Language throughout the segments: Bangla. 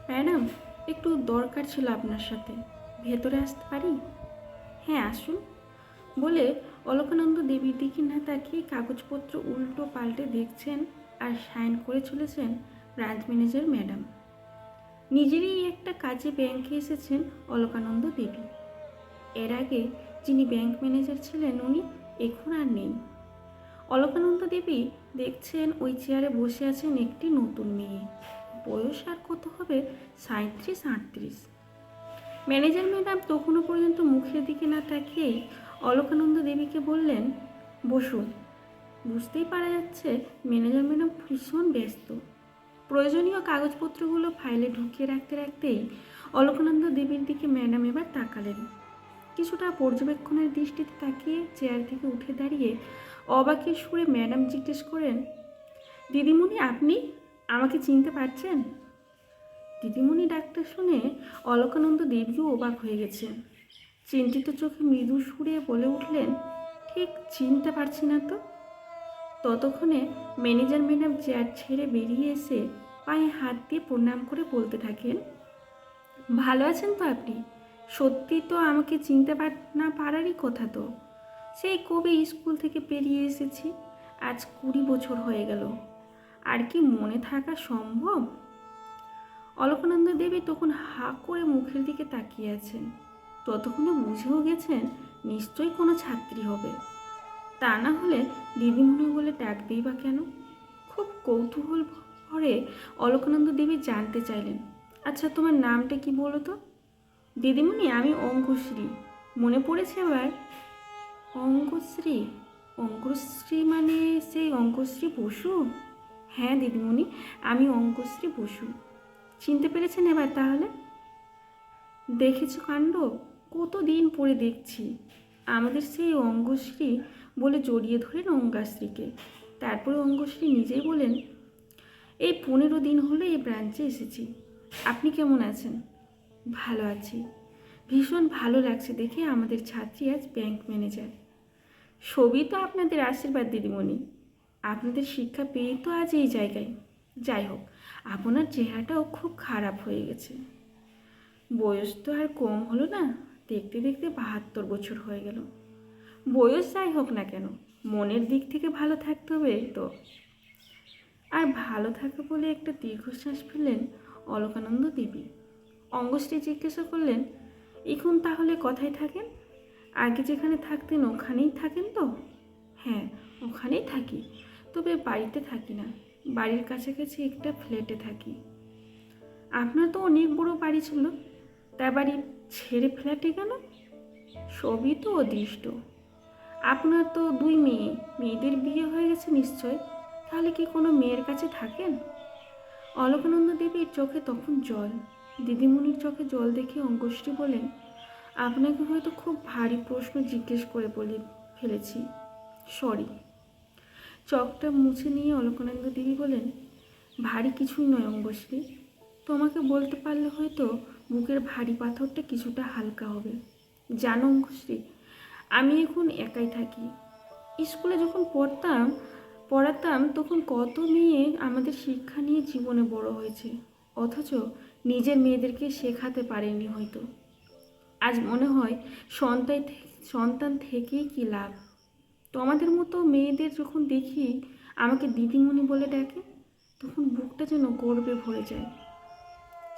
ম্যাডাম, একটু দরকার ছিল আপনার সাথে। ভেতরে আসতে পারি? হ্যাঁ, আসুন বলে অলকানন্দ দেবীর দিকে না তাকিয়ে কাগজপত্র উল্টো পাল্টে দেখছেন আর সাইন করে চলেছেন ব্রাঞ্চ ম্যানেজার ম্যাডাম। নিজেরই একটা কাজে ব্যাংকে এসেছেন অলকানন্দ দেবী। এর আগে যিনি ব্যাংক ম্যানেজার ছিলেন উনি এখন আর নেই। অলকানন্দ দেবী দেখছেন ওই চেয়ারে বসে আছেন একটি নতুন মেয়ে। বয়স আর কত হবে, 37-38। ম্যানেজার ম্যাডাম তখনও পর্যন্ত মুখের দিকে না তাকিয়েই অলকানন্দ দেবীকে বললেন, বসুন। বুঝতেই পারা যাচ্ছে ম্যানেজার ম্যাডাম ভীষণ ব্যস্ত। প্রয়োজনীয় কাগজপত্রগুলো ফাইলে ঢুকিয়ে রাখতে রাখতেই অলকানন্দ দেবীর দিকে ম্যাডাম এবার তাকালেন। কিছুটা পর্যবেক্ষণের দৃষ্টিতে তাকিয়ে চেয়ার থেকে উঠে দাঁড়িয়ে অবাকের সুরে ম্যাডাম জিজ্ঞেস করেন, দিদিমণি, আপনি আমাকে চিনতে পারছেন? দিদিমণি ডাকটা শুনে অলকানন্দ দেবীও অবাক হয়ে গেছেন। চিন্তিত চোখে মৃদু সুরে বলে উঠলেন, ঠিক চিনতে পারছি না তো। ততক্ষণে ম্যানেজার ম্যাডাম চেয়ার ছেড়ে বেরিয়ে এসে পায়ে হাত দিয়ে প্রণাম করে বলতে থাকেন, ভালো আছেন তো আপনি? সত্যি তো আমাকে চিনতে না পারারই কথা তো। সেই কবে স্কুল থেকে বেরিয়ে এসেছি, আজ 20 বছর হয়ে গেল। আর কি মনে থাকা সম্ভব? অলকানন্দ দেবী তখন হা করে মুখের দিকে তাকিয়ে আছেন। ততক্ষণে বুঝেও গেছেন নিশ্চয়ই কোনো ছাত্রী হবে। তা না হলে দিদিমণি বলে ডাকবেই বা কেন? খুব কৌতূহল ভরে অলকানন্দ দেবী জানতে চাইলেন, আচ্ছা তোমার নামটা কি বলো তো? দিদিমণি, আমি অঙ্কশ্রী। মনে পড়েছে এবার? অঙ্কশ্রী? অঙ্কশ্রী মানে সেই অঙ্কশ্রী বসু? হ্যাঁ দিদিমণি, আমি অঙ্কশ্রী বসু। চিনতে পেরেছেন এবার তাহলে? দেখেছো কাণ্ড, কতদিন পরে দেখছি। আমাদের সেই অঙ্গশ্রী বলে জড়িয়ে ধরেন অঙ্গাশ্রীকে। তারপরে অঙ্গশ্রী নিজেই বলেন, এই 15 দিন হলো এই ব্রাঞ্চে এসেছি। আপনি কেমন আছেন? ভালো আছি। ভীষণ ভালো লাগছে দেখে আমাদের ছাত্রী আজ ব্যাংক ম্যানেজার। সবই তো আপনাদের আশীর্বাদ দিদিমণি। আপনাদের শিক্ষা পেয়ে তো আজ এই জায়গায়। যাই হোক, আপনার চেহারাটাও খুব খারাপ হয়ে গেছে। বয়স তো আর কম হলো না, দেখতে দেখতে 72 বছর হয়ে গেল। বয়স যাই হোক না কেন, মনের দিক থেকে ভালো থাকতে হবে তো। আর ভালো থাকে বলে একটা দীর্ঘশ্বাস ফেললেন অলকানন্দ দেবী। অঙ্গশ্রী জিজ্ঞাসা করলেন, এখন তাহলে কোথায় থাকেন? আগে যেখানে থাকতেন ওখানেই থাকেন তো? হ্যাঁ, ওখানেই থাকি, তবে বাড়িতে থাকি না। বাড়ির কাছাকাছি একটা ফ্ল্যাটে থাকি। আপনার তো অনেক বড় বাড়ি ছিল, তা বাড়ি ছেড়ে ফ্ল্যাটে কেন? সবই তো অদৃষ্ট। আপনার তো 2 মেয়ে, মেয়েদের বিয়ে হয়ে গেছে নিশ্চয়। তাহলে কি কোনো মেয়ের কাছে থাকেন? অলকানন্দ দেবীর চোখে তখন জল। দিদিমণির চোখে জল দেখে অঙ্গশ্রী বলেন, আপনাকে হয়তো খুব ভারী প্রশ্ন জিজ্ঞেস করে বলে ফেলেছি, সরি। চোখটা মুছে নিয়ে অলকানন্দ দেবী বলেন, ভারী কিছুই নয় অঙ্গশ্রী। তোমাকে বলতে পারলে হয়তো বুকের ভারী পাথরটা কিছুটা হালকা হবে। জানো অঙ্গশ্রী, আমি এখন একাই থাকি। স্কুলে যখন পড়াতাম তখন কত মেয়ে আমাদের শিক্ষা নিয়ে জীবনে বড় হয়েছে, অথচ নিজের মেয়েদেরকে শেখাতে পারেনি হয়তো। আজ মনে হয় সন্তান থেকেই কি লাভ। তোমাদের মতো মেয়েদের যখন দেখি আমাকে দিদিমণি বলে ডাকে, তখন বুকটা যেন গর্বে ভরে যায়।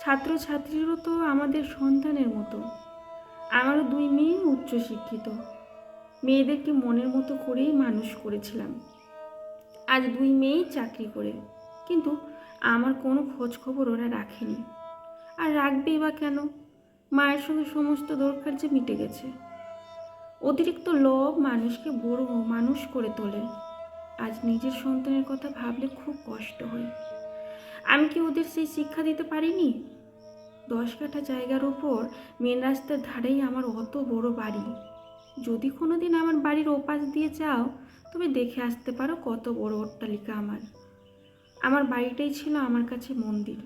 ছাত্রছাত্রীরও তো আমাদের সন্তানের মতো। আমারও 2 মেয়ে উচ্চশিক্ষিত। মেয়েদেরকে মনের মতো করেই মানুষ করেছিলাম। আজ 2 মেয়েই চাকরি করে, কিন্তু আমার কোনো খোঁজ খবর ওরা রাখেনি। আর রাখবেই বা কেন? মায়ের সঙ্গে সমস্ত দরকার যে মিটে গেছে। অতিরিক্ত লোভ মানুষকে বড় মানুষ করে তোলে। আজ নিজের সন্তানের কথা ভাবলে খুব কষ্ট হয়। আমি কি ওদের সেই শিক্ষা দিতে পারিনি? 10 কাঠা জায়গার ওপর মেন রাস্তার ধারেই আমার অত বড় বাড়ি। যদি কোনোদিন আমার বাড়ির ওপাশ দিয়ে যাও, তবে দেখে আসতে পারো কত বড় অট্টালিকা আমার। আমার বাড়িটাই ছিল আমার কাছে মন্দির।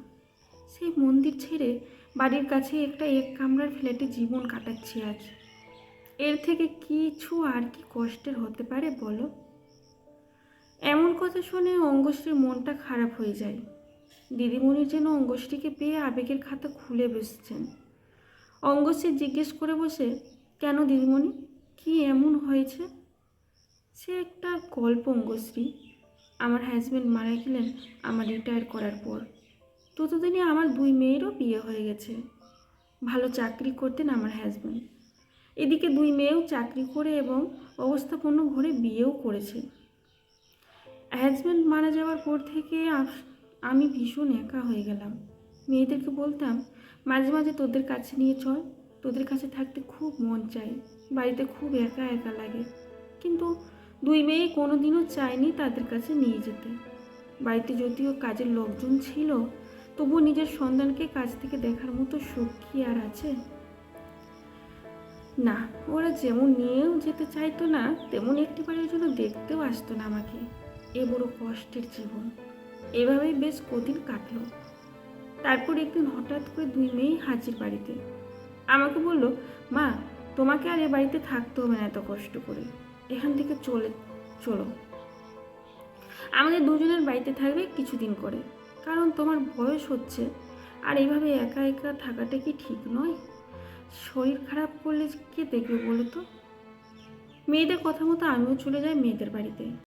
সেই মন্দির ছেড়ে বাড়ির কাছে একটা 1 কামরার ফ্ল্যাটে জীবন কাটাচ্ছি আজ। এর থেকে কিছু আর কি কষ্টের হতে পারে বলো? এমন কথা শুনে অঙ্গশ্রীর মনটা খারাপ হয়ে যায়। দিদিমণির যেন অঙ্গশ্রীকে পেয়ে আবেগের খাতা খুলে বসছেন। অঙ্গশ্রী জিজ্ঞেস করে বসে, কেন দিদিমণি, কি এমন হয়েছে? সে একটা গল্প অঙ্গশ্রী। আমার হাজব্যান্ড মারা গেলেন আমার রিটায়ার করার পর। ততদিনে আমার 2 মেয়েরও বিয়ে হয়ে গেছে। ভালো চাকরি করতেন আমার হাজব্যান্ড। এদিকে 2 মেয়েও চাকরি করে এবং অবস্থাপন্ন ঘরে বিয়েও করেছে। হাজব্যান্ড মারা যাওয়ার পর থেকে আমি ভীষণ একা হয়ে গেলাম। মেয়েদেরকে বলতাম, মাঝে মাঝে তোদের কাছে নিয়ে চল, তোদের কাছে থাকতে খুব মন চাই, বাড়িতে খুব একা একা লাগে। কিন্তু 2 মেয়ে কোনোদিনও চায়নি তাদের কাছে নিয়ে যেতে। বাড়িতে যদিও কাজের লোকজন ছিল, তবুও নিজের সন্তানকে কাছ থেকে দেখার মতো সুখ কি আর আছে? না, ওরা যেমন নিয়েও যেতে চাইতো না, তেমন একটিবারের জন্য দেখতেও আসতো না আমাকে। এ বড় কষ্টের জীবন। এভাবেই বেশ কদিন কাটলো। তারপর একদিন হঠাৎ করে 2 মেয়েই হাজির বাড়িতে। আমাকে বলল, মা, তোমাকে আর এ বাড়িতে থাকতে হবে না এত কষ্ট করে, এখান থেকে চলো, আমাদের দুজনের বাড়িতে থাকবে কিছুদিন করে, কারণ তোমার বয়স হচ্ছে, আর এইভাবে একা একা থাকাটা কি ঠিক নয়? শরীর খারাপ করলে কে দেখবে বলো তো? মেয়েদের কথা মতো আমিও চলে যাই মেয়েদের বাড়িতে।